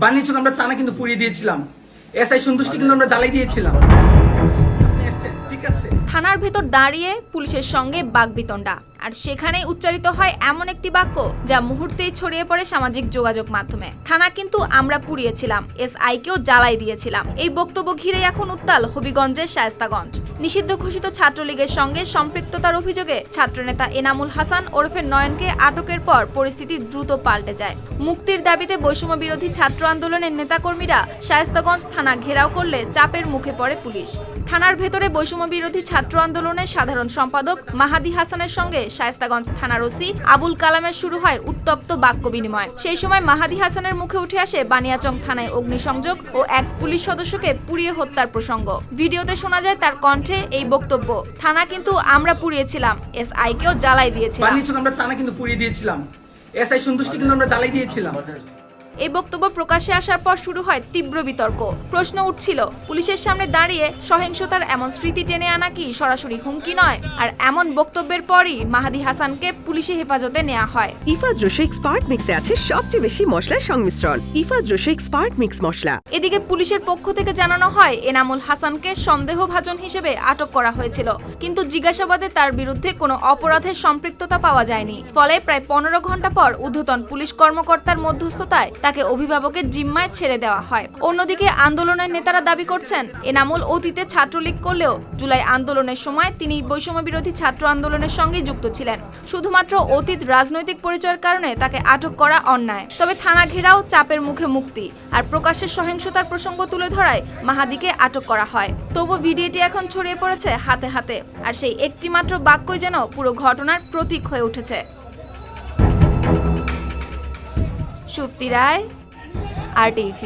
বানিয়েছিল আমরা থানা কিন্তু পুড়িয়ে দিয়েছিলাম। এসআই সন্তুষ্টি কিন্তু আমরা জ্বালাই দিয়েছিলাম। ঠিক আছে, থানার ভেতর দাঁড়িয়ে পুলিশের সঙ্গে বাকবিতণ্ডা, আর সেখানেই উচ্চারিত হয় এমন একটি বাক্য যা মুহূর্তেই ছড়িয়ে পড়ে সামাজিক যোগাযোগ মাধ্যমে। থানা কিন্তু আমরা পুড়িয়েছিলাম, এসআইকেও জ্বালাই দিয়েছিলাম। এই বক্তব্য ঘিরে এখন উত্তাল হবিগঞ্জের শায়েস্তাগঞ্জ। নিষিদ্ধ ঘোষিত ছাত্রলীগের সঙ্গে সম্পৃক্ততার অভিযোগে ছাত্রনেতা এনামুল হাসান ওরফে নয়নকে আটকের পর পরিস্থিতি দ্রুত পাল্টে যায়। মুক্তির দাবিতে বৈষম্য বিরোধী ছাত্র আন্দোলনের নেতাকর্মীরা শায়েস্তাগঞ্জ থানা ঘেরাও করলে চাপের মুখে পড়ে পুলিশ। থানার ভেতরে বৈষম্য বিরোধী ছাত্র আন্দোলনের সাধারণ সম্পাদক মাহাদি হাসানের সঙ্গে শায়েস্তাগঞ্জ থানার ওসি আবুল কালামের শুরু হয় উত্তপ্ত বাক্য বিনিময়। সেই সময় মাহাদি হাসানের মুখে উঠে আসে বানিয়াচং থানায় অগ্নিসংযোগ ও এক পুলিশ সদস্যকে পুড়িয়ে হত্যার প্রসঙ্গ। ভিডিওতে শোনা যায় তার কণ্ঠে এই বক্তব্য, থানা কিন্তু আমরা পুড়িয়েছিলাম, এসআইকেও জ্বালাই দিয়েছিলাম। বানিয়েছিল আমরা থানা কিন্তু পুড়িয়ে দিয়েছিলাম। এসআই সন্তুষ্টি কিন্তু আমরা জ্বালাই দিয়েছিলাম। এই বক্তব্য প্রকাশ্যে আসার পর শুরু হয় তীব্র বিতর্ক। প্রশ্ন উঠছিল, পুলিশের সামনে দাঁড়িয়ে সহিংসতার এমন স্মৃতি টেনে আনা কি সরাসরি হুমকি নয়? আর এমন বক্তব্যের পরই মাহাদি হাসানকে পুলিশি হেফাজতে নেওয়া হয়। ইফাদ রোশে এক্সপার্ট মিক্সে আছে সবচেয়ে বেশি মশলার সংমিশ্রণ। ইফাদ রোশে এক্সপার্ট মিক্স মশলা। এদিকে পুলিশের পক্ষ থেকে জানানো হয় এনামুল হাসানকে সন্দেহভাজন হিসেবে আটক করা হয়েছিল, কিন্তু জিজ্ঞাসাবাদে তার বিরুদ্ধে কোনো অপরাধের সম্পৃক্ততা পাওয়া যায়নি। ফলে প্রায় 15 ঘন্টা পর ঊর্ধ্বতন পুলিশ কর্মকর্তার মধ্যস্থতায় তাকে অভিভাবকের জিম্মায় ছেড়ে দেওয়া হয়। অন্যদিকে আন্দোলনের নেতারা দাবি করছেন এনামুল অতীতে ছাত্রলীগ করলেও জুলাই আন্দোলনের সময় তিনি বৈষম্য বিরোধী ছাত্র আন্দোলনের সঙ্গে যুক্ত ছিলেন। শুধুমাত্র অতীত রাজনৈতিক পরিচয়ের কারণে তাকে আটক করা অন্যায়। তবে থানা ঘেরাও, চাপের মুখে মুক্তি আর প্রকাশ্যে সহিংসতার প্রসঙ্গ তুলে ধরায় মাহাদিকে আটক করা হয়। তবু ভিডিওটি এখন ছড়িয়ে পড়েছে হাতে হাতে, আর সেই একটি মাত্র বাক্যই যেন পুরো ঘটনার প্রতীক হয়ে উঠেছে। সুপ্তি রায়, RTV।